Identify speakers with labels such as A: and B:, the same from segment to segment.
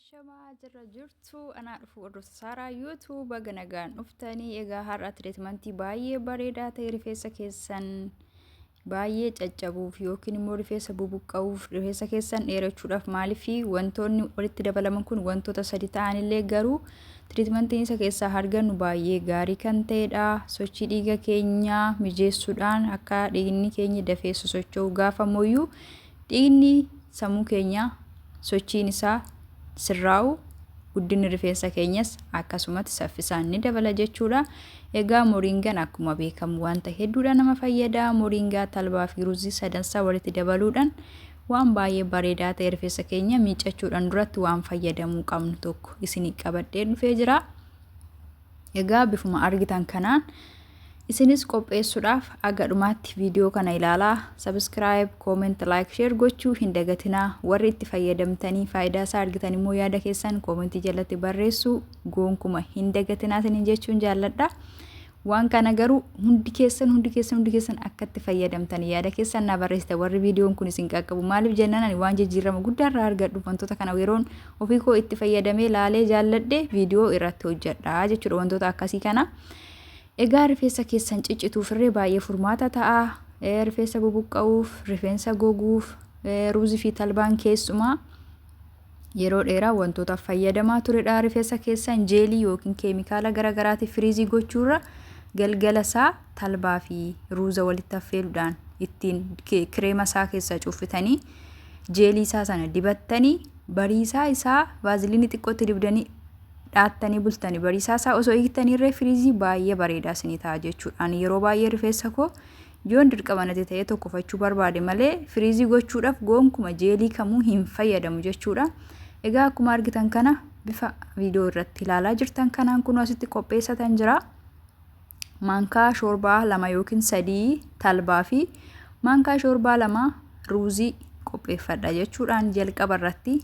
A: Ashamaa jirra jirtu anaa dhufu warroota saaraa YouTube ganagaan dhuftanii egaa har'a tiriitmentii baay'ee bareedaa ta'e rifeensa keessan baay'ee caccabuuf yookiin immoo rifeensa bubuqqa'uuf rifeensa keessan dheerachuudhaaf maaliifi wantoonni walitti dabalaman kun wantoota sadi ta'anillee garuu tiriitmentiin isa keessaa argannu baay'ee gaarii kan ta'edha. Sochii dhiiga keenyaa mijeessuudhaan akka dhiigni keenya dafee sosocho'u gaafamuyyuu dhiigni sammuu keenyaa sochiin isaa sirraa'u guddinni rifeensa keenyas akkasumatti saffisaan ni dabala jechuudha. Egaa moringaan akkuma beekamu wanta hedduudha nama fayyada. Moringaa, talbaa fi ruzii sadansaa walitti dabaluudhaan waan baay'ee bareedaa ta'e rifeensa keenya miicachuudhaan duratti waan fayyadamuu qabnu tokko isinii qabadhee dhufee jira. Egaa bifuma argitan kanaan isinis qopheessuudhaaf aga dhumaatti viidiyoo kana ilaalaa, subscribe, comment, like, share gochuu hin dagatinaa. Warri itti fayyadamtanii faayidaa isaa argitan immoo yaada keessan comment jalatti barreessuu goonkuma hin dagatinaa isiniin jechuun jaalladha. Waan kana garuu hundi keessan akka itti fayyadamtan yaada keessan na barreessite. Warri viidiyoon kun isin qaqqabu maaliif jennaan ani waan jijjiirama guddaa irraa argadhu wantoota kana yeroon ofii koo itti fayyadamee laalee jaalladhe viidiyoo irratti hojjedha jechuudha wantoota akkasii kana. Egaa rifeensa keessan ciccituuf irree baay'ee furmaata ta'a. Rifeensa bubuqqa'uuf, rifeensa goguuf, ruuzii fi talbaan keessumaa yeroo dheeraa wantoota fayyadamaa turedha. Rifeensa keessan jeelii yookiin keemikaala garaagaraatiif firiizii gochuurra galgala isaa talbaa fi ruuza walitti affeeluudhaan ittiin kireema isaa keessa cuuffitanii jeelii isaa sana dibattanii bariisaa isaa vaaziliinii xiqqootti dibdanii dhaattanii bultanii bariisaa isaa osoo eegtanii irree firiizii baay'ee bareedaa isinii ta'a jechuudha. Ani yeroo baay'ee rifeensa koo yoon dirqama natti ta'ee tokkofachuu barbaade malee firiizii gochuudhaaf goonkuma jeelii kamuu hin fayyadamu jechuudha. Egaa akkuma argitan kana bifa viidiyoo irratti ilaalaa jirtan kanaan kun asitti qopheessatan jira. Maankaa shoorbaa 2 yookiin 3 talbaa fi maankaa shoorbaa 2 ruuzii qopheeffadha jechuudhaan jalqaba irratti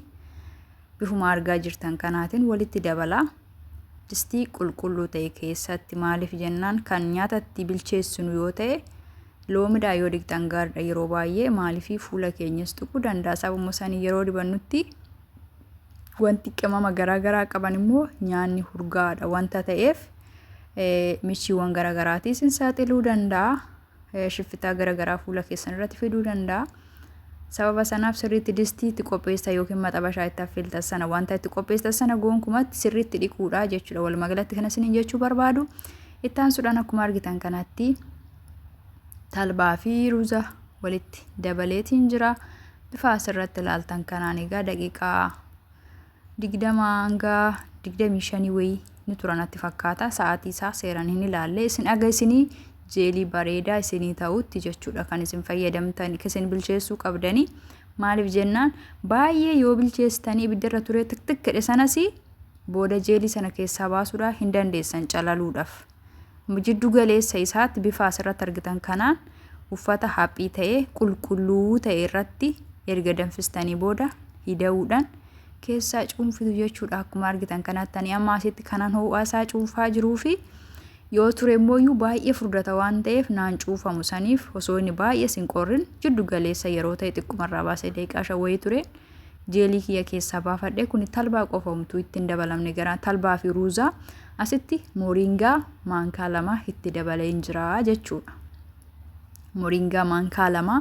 A: bifuma argaa jirtan kanaatiin walitti dabala. Distii qulqulluu ta'e keessatti maaliif jennaan kan nyaatatti bilcheessinu yoo ta'e loomidhaa yoo dhiqxan gaariidha yeroo baay'ee maaliif fuula keenyas tuquu danda'a. Sababuma isaanii yeroo dibannutti wanti qimama garaagaraa qaban immoo nyaanni hurgaadha wanta ta'eef michiiwwan garaagaraatiis hin saaxiluu danda'a. Shiffitaa garaagaraa fuula keessan irratti fiduu danda'a. Sababa sanaaf sirriitti distiitti qopheessa yookiin maxabashaa itti affeeltan sana wanta itti qopheessan sana goonkumatti sirriitti dhiquudha jechuudha. Walumaa galatti kana isiniin jechuu barbaadu. Itti aansuudhaan akkuma argitan kanatti talbaa fi ruuza walitti dabaleetiin jira. Bifa asirratti ilaaltan kanaan egaa daqiiqaa 20 hanga 25 wayii ni turanatti fakkaata. Sa'aatii isaa seeraan hin ilaalle isin aga isinii jeelii bareedaa isinii ta'utti jechuudha kan isin fayyadamtan isin bilcheessuu qabdanii. Maaliif jennaan baay'ee yoo bilcheessitanii ibiddarra turee tiktikkedhe sanas booda jeelii sana keessaa baasuudhaa hin dandeessan calaluudhaaf. Jiddu galeessa isaatti bifa asirratti argitan kanaan uffata haphii ta'e qulqulluu ta'e irratti erga danfistanii booda hida'uudhaan keessaa cuunfitu jechuudha. Akkuma argitan kanatti ani amma asitti kanaan ho'aa isaa cuunfaa jiruu fi yoo ture immoo baay'ee furdata waan ta'eef naan cuufamu saniif osoo inni baay'ee sin qorrin jiddu galeessa yeroo ta'e xiqqoomarraa baasee daqiiqaa 5 wayii ture jeelii kiyya keessaa baafadhe kun talbaa qofamtu ittiin dabalamne gara talbaa fi ruuzaa asitti moringaa maankaa 2 itti dabalee jira jechuudha. Moringaa maankaa 2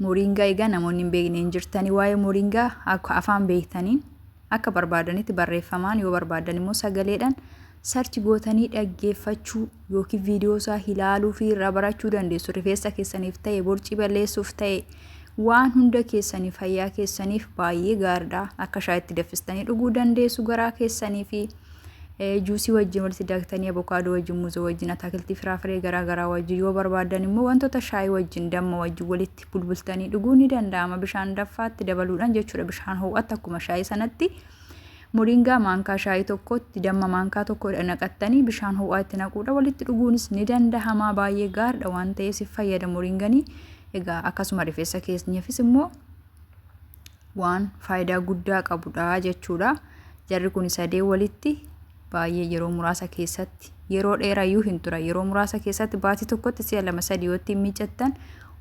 A: moringaa egaa namoonni hin beekne hin jirtanii waa'ee moringaa akka afaan beektaniin akka barbaadanitti barreeffamaan yoo barbaadan immoo sagaleedhaan sarchi gootanii dhaggeeffachuu yookiin viidiyoo isaa ilaaluu fi irraa barachuu dandeessu. Rifeensa keessaniif ta'e borcii balleessuuf ta'e waan hunda keessaniif fayyaa keessaniif baay'ee gaariidha. Akka shaayitti danfistanii dhuguu dandeessu garaa keessanii fi juusii wajjin walitti daaktanii avokaadoo wajjin muuzii wajjin ataakiltii firaafiree garaagaraa wajjin yoo barbaadan immoo wantoota shaayii wajjin damma wajjin walitti bulbultanii dhuguu ni danda'ama. Bishaan daffaatti dabaluudhaan jechuudha. Bishaan ho'aatti akkuma shaayii sanatti moringaa maankaa shaayii tokkotti damma maankaa tokko naqattanii bishaan ho'aa itti naquudha walitti dhuguunis ni danda'ama. Baay'ee gaariidha waan ta'eef fayyada moringanii. Egaa akkasuma rifeensa keenyaafis immoo waan faayidaa guddaa qabudha jechuudha. Jarri kun sadee walitti baay'ee yeroo muraasa keessatti yeroo dheerayyuu hin tura. Yeroo muraasa keessatti baatii tokkotti si'a 2-3 yoo ittiin miicattan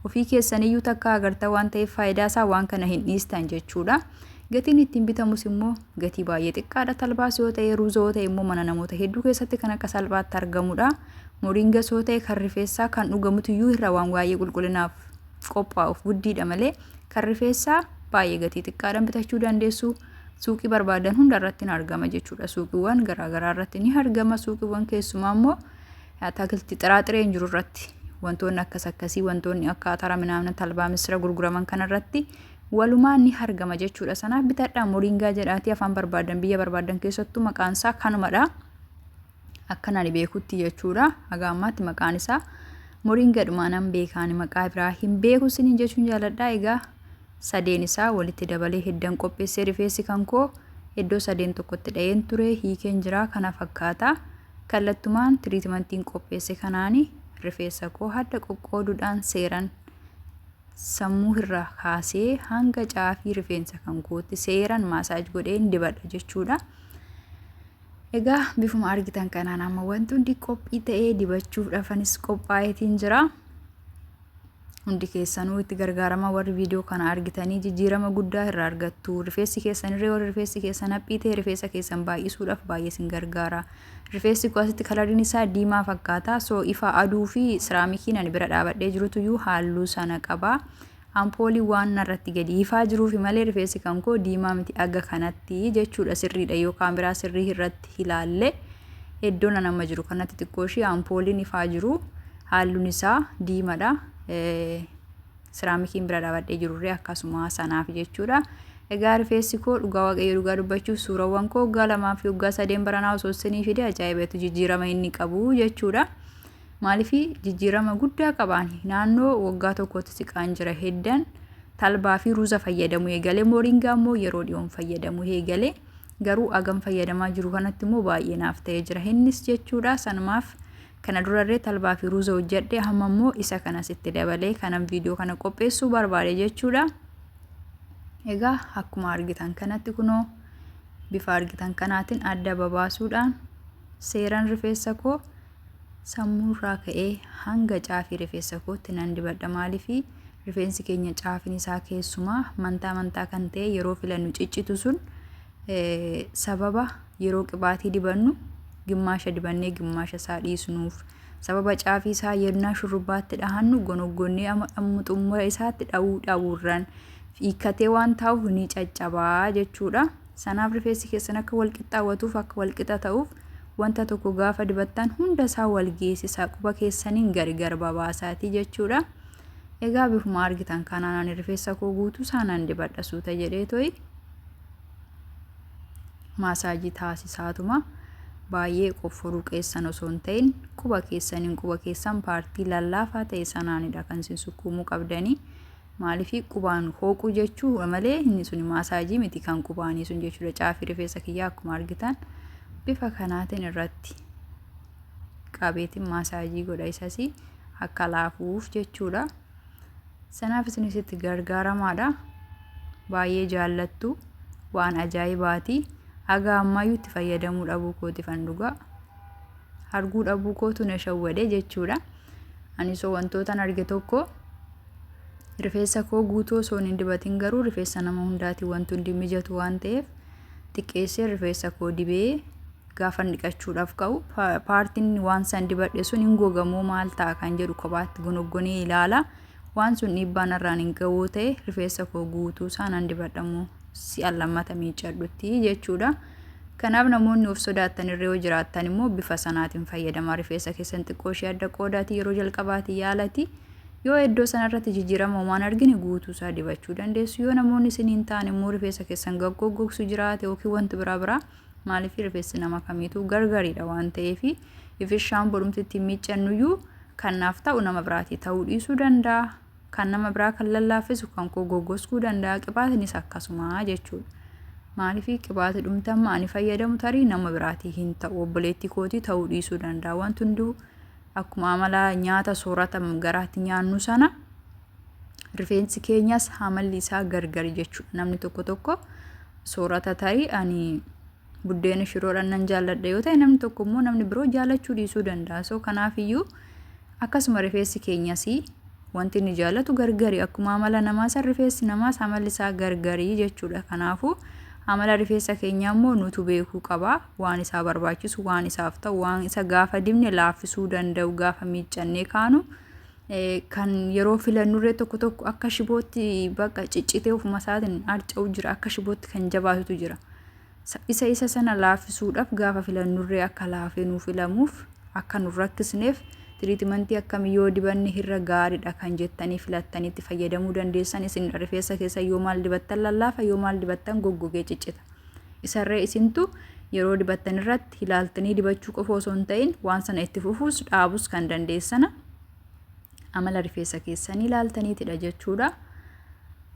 A: ofii keessaniyyuu takka agarta waan ta'eef faayidaa isaa waan kana hin dhiistan jechuudha. Gatiin ittiin bitamus immoo gatii baay'ee xiqqaadha. Talbaas yoo ta'e ruuza yoo ta'e immoo mana namoota hedduu keessatti kan akka salphaatti argamudha. Moringa yoo ta'e kan rifeensaa kan dhugamutu iyyuu irra waan baay'ee qulqullinaaf qophaa'uuf guddiidha malee kan rifeensaa baay'ee gatii xiqqaadhaan bitachuu dandeessu. Suuqii barbaadan hunda irratti ni argama jechuudha. Suuqiiwwan garaagaraa irratti ni argama. Suuqiiwwan keessumaa immoo ataakiltii xiraaxireen jiru irratti wantoonni akkas akkasii wantoonni akka atara minaamna talbaa misira gurguraman kanarratti walumaan ni argama jechuudha. Sanaaf bitadhaa moringaa jedhaatii afaan barbaadan biyya barbaadan keessattuu maqaan isaa kanumadha. Akkan ani beekutti jechuudha. Haga ammaatti maqaan isaa moringaadhuma nan beekaan maqaa biraa hin beeku siniin jechuun jaaladha. Egaa sadeen isaa walitti dabalee heddan qopheessee rifeensi kan koo iddoo sadeen tokkotti dha'een ture hiikeen jira kana fakkaata. Kallattumaan tiriitmentiin qopheesse kanaani rifeensa koo hadda qoqqooduudhaan seeran sammuu irraa kaasee hanga caafii rifeensa kan kootti seeran maasaaj godheen dibadha jechuudha. Egaa bifuma argitan kanaan amma wanti hundi qophii ta'ee dibachuuf dhafanis qophaa'eetiin jira. Hundi keessanuu itti gargaarama warri viidiyoo kana argitanii jijjiirama guddaa irraa argattu. Rifeensi keessan irree warri rifeensi keessan haphii ta'e rifeensa keessan baay'isuudhaaf baay'ee sin gargaara. Rifeensi koo asitti kalariin isaa diimaa fakkaata. So ifa aduu fi siraamikiin ani bira dhaabadhee jirutu iyyuu halluu sana qaba. Ampoolii waan narratti gadi ifaa jiruufi malee rifeensi kan koo diimaa miti aga kanatti jechuudha. Sirriidha yoo kaameraa sirrii irratti ilaalle iddoon nama jiru kanatti xiqqoo ishee ampooliin ifaa jiru halluun isaa diimaadha. Siraamikiin bira dhaabadhee jirurree akkasuma sanaaf jechuudha. Egaa rifeensi koo dhugaa waaqayyo dhugaa dubbachuuf suurawwan koo waggaa 2 fi waggaa 3 baranaa osoo isinii fide ajaa'ibatu jijjiirama inni qabu jechuudha. Maaliif jijjiirama guddaa qaban naannoo waggaa tokkotti siqaan jira heddan talbaa fi ruuza fayyadamu eegalee moringaa immoo yeroo dhiyoon fayyadamu eegalee garuu agam fayyadamaa jiru kanatti immoo baay'ee naaf ta'ee jira innis jechuudha. Sanumaaf kana durarree talbaa fi ruuza hojjedhe hamma immoo isa kanas itti dabalee kanan viidiyoo kana qopheessuu barbaade jechuudha. Egaa akkuma argitan kanatti kunoo bifa argitan kanaatiin adda babaasuudhaan seeran rifeensa koo sammuurraa ka'ee hanga caafii rifeensa kootti nan dibadha. Maaliif rifeensi keenya caafiin isaa keessumaa mantaa kan ta'e yeroo filannu ciccitu sun sababa yeroo qibaatii dibannu gimmaasha dibannee gimmaasha isaa dhiisnuuf sababa caafii isaa yennaa shurrubbaatti dhahannu gonoggonnee ammuxummaa isaatti dhabuurraan hiikkatee waan ta'uuf ni caccabaa jechuudha. Sanaaf rifeensi keessan akka wal qixxaawwatuuf akka wal qixa ta'uuf wanta tokko gaafa dibattan hunda isaa wal geessisaa quba keessaniin gargar babaasaati jechuudha. Egaa bifuma argitan kanaan ani rifeensa koo guutuu saanaan dibadha suuta jedhee to'i maasaajii taasisaatuma baay'ee qofforuu keessan osoo hin ta'in quba keessan paartii lallaafaa ta'e sanaanidha kan isin sukkuumuu qabdanii. Maaliif qubaan hooquu jechuu malee inni sun maasaajii miti kan qubaanii sun jechuudha. Caafii rifeensa kiyyaa akkuma argitan bifa kanaatiin irratti qabeetiin maasaajii godha isas akka laafuuf jechuudha. Sanaaf isinitti gargaaramaadha. Baay'ee jaallattu waan ajaa'ibaati. Haga ammayyuu itti fayyadamuu dhabuu kooti fandugaa. Arguu dhabuu kootu na shawwade jechuudha. Anis wantootan arge tokko rifeensa koo guutuu osoo hin dibatin garuu rifeensa nama hundaati wanti hundi mijatu waan ta'eef xiqqeessee rifeensa koo dibee gaafa dhiqachuudhaaf ka'u paartiin waan san dibadhe sun hin gogamoo maal ta'a kan jedhu kophaatti gonoggonee ilaala. Waan sun dhiibbaan irraan hin ga'uu ta'e rifeensa koo guutuu saanaan dibadhamu si'a lammata miiccadhutti jechuudha. Kanaaf namoonni of sodaattan irra yoo jiraattan immoo bifa sanaatiin fayyadamaa rifeensa keessan xiqqoo ishee adda qoodaati yeroo jalqabaati yaalati. Yoo iddoo sanarratti jijjiirama waan argine guutuu isaa dibachuu dandeessu. Yoo namoonni isiniin ta'an immoo rifeensa keessan gaggogsu jiraate yookiin wanti biraa maaliif rifeensi nama kamiituu gargariidha waan ta'eef ifishaan bodhumti ittiin miiccannuyyuu kan naaf ta'u nama biraati ta'uu dhiisuu danda'a. Kan nama biraa kan lallaafisu kan koo goggosuu danda'a. Qibaatinis akkasuma jechuudha. Maaliif qibaati dhumtamma ani fayyadamu tarii nama biraati hin ta'u obboleettii kootii ta'uu dhiisuu danda'a. Wanti hunduu akkuma amala nyaata soorata garaatti nyaannu sana rifeensi keenyas amalli isaa gargari jechuudha. Namni tokko soorata tarii ani buddeena shiroodhaan nan jaalladha yoo ta'e namni tokko immoo namni biroo jaallachuu dhiisuu danda'a. So kanaafiyyuu akkasuma rifeensi keenyas wanti inni jaallatu gargari akkuma amala namaa san rifeensi namaas amalli isaa gargarii jechuudha. Kanaafuu amala rifeensa keenyaa immoo nutu beekuu qaba. Waan isaa barbaachisu, waan isaaf ta'u, waan isa gaafa dibne laaffisuu danda'u, gaafa miiccannee kaanu kan yeroo filannurree tokko tokko akka shibootti bakka ciccitee ofuma isaatiin harca'u jira, akka shibootti kan jabaatutu jira. Isa sana laaffisuudhaaf gaafa filannurree akka laafee nuu filamuuf akka nu rakkisneef tiriitimentii akkamii yoo dibanne irra gaariidha kan jettanii filattanii itti fayyadamuu dandeessan. Isin rifeensa keessa yoo maal dibattan lallaafa, yoo maal dibattan goggogee ciccita. Isarree isintu yeroo dibattan irratti ilaaltanii dibachuu qofa osoo hin ta'in waan sana itti fufuus dhaabus kan dandeessana. Amala rifeensa keessanii ilaaltaniitidha jechuudha.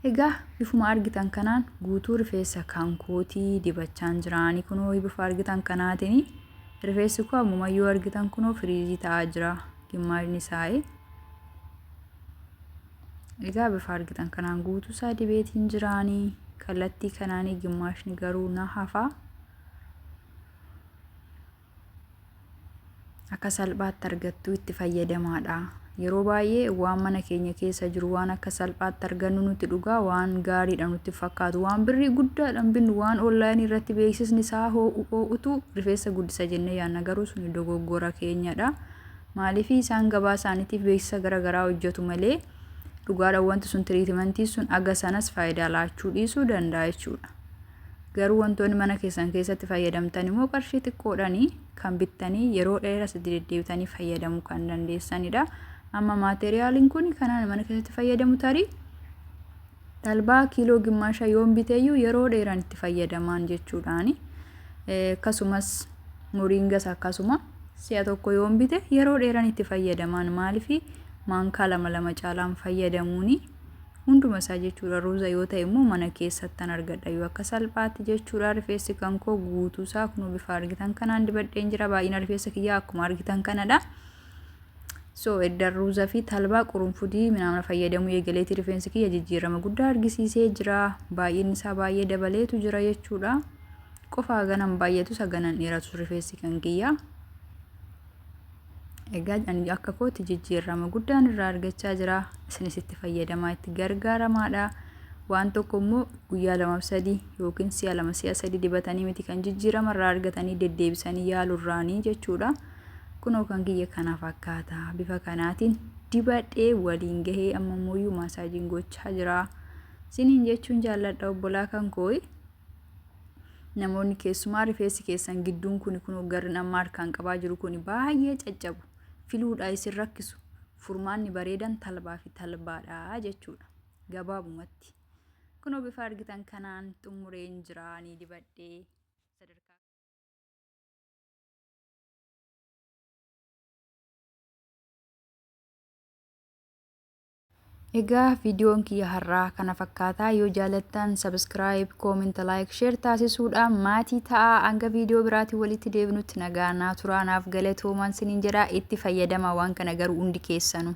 A: Egaa bifuma argitan kanaan guutuu rifeensa kan kootii dibachaan jiraanii kunoo bifa argitan kanaatiin rifeensi koo ammumayyuu argitan kunoo firiizii ta'aa jira gimmaashni isaa. Egaa bifa argitan kanaan guutuu isaa dibeetiin jiraanii kallattii kanaanii gimmaashni garuu na hafa. Akka salphaatti argattuu itti fayyadamaadha. Yeroo baay'ee waan mana keenya keessa jiru waan akka salphaatti argannu nuti dhugaa waan gaariidha nutti fakkaatu, waan birrii guddaadhaan binnu, waan onlaayinii irratti beeksisni isaa ho'utu rifeensa guddisa jennee yaadna, garuu sun dogoggora keenyadha. Maaliif isaan gabaa isaaniitiif beeksisa garaagaraa hojjetu malee dhugaadhaan wanti sun tiriitimentii sun aga sanas faayidaa laachuu dhiisuu danda'a jechuudha. Garuu wantoonni mana keessan keessatti fayyadamtan immoo qarshii xiqqoodhaanii kan bittanii yeroo dheeras itti deddeebitanii fayyadamuu kan dandeessanidha. Amma maateriyaaliin kun kanaan mana keessatti fayyadamu tarii talbaa kiiloo gimmaasha yoon biteeyyuu yeroo dheeraan itti fayyadamaan jechuudhaani. Akkasumas moringas akkasuma si'a tokko yoon bite yeroo dheeraan itti fayyadamaan, maaliif maankaa lama caalaan fayyadamuuni hunduma isaa jechuudha. Ruuza yoo ta'e immoo mana keessattan argadha yoo akka salphaatti jechuudha. Rifeensi kan koo guutuu isaa kunuu bifa argitan kanaan dibadheen jira. Baay'ina rifeensa kiyyaa akkuma argitan kanadha. Edda ruuzaa fi talbaa qurunfudii minamna fayyadamuu eegaleetii rifeensi kiyya jijjiirama guddaa argisiisee jira. Baay'inni isaa baay'ee dabaleetu jira jechuudha. Qofaa ganan baay'eetu saganan dheeratu rifeensi kan kiyya. Egaa ani akka kootti jijjiirama guddaan irraa argachaa jira. Isinis itti fayyadamaa itti gargaaramaadha. Waan tokko immoo guyyaa 2-3 yookiin si'a 2-3 dibatanii miti kan jijjiirama irraa argatanii deddeebisanii yaalurraanii jechuudha. Kunoo kan kiyya kana fakkaata. Bifa kanaatiin dibadhee waliin gahee amma immoo maasaajiin gochaa jira. Isiniin jechuun jaalladha obbolaa kan koo'i. Namoonni keessumaa rifeensi keessan gidduun kunoo garri amma harkaan qabaa jiru kun baay'ee caccabu. Filuudhaa isin rakkisu. Furmaanni bareedan talbaa fi talbaadha jechuudha. Gabaabumatti. Kunoo bifa argitan kanaan xumureen jiraanii dibadhee sadarkaa Egaa viidiyoon kiyya har'aa kana fakkaataa. Yoo jaalattan subscribe, comment, like, share taasisuudhaan maatii ta'aa. Hanga viidiyoo biraatiin walitti deebinutti nagaa naa turaa. Naaf galatoomaa isiniin jedhaa. Itti fayyadamaa waan kana garuu hundi keessanuu.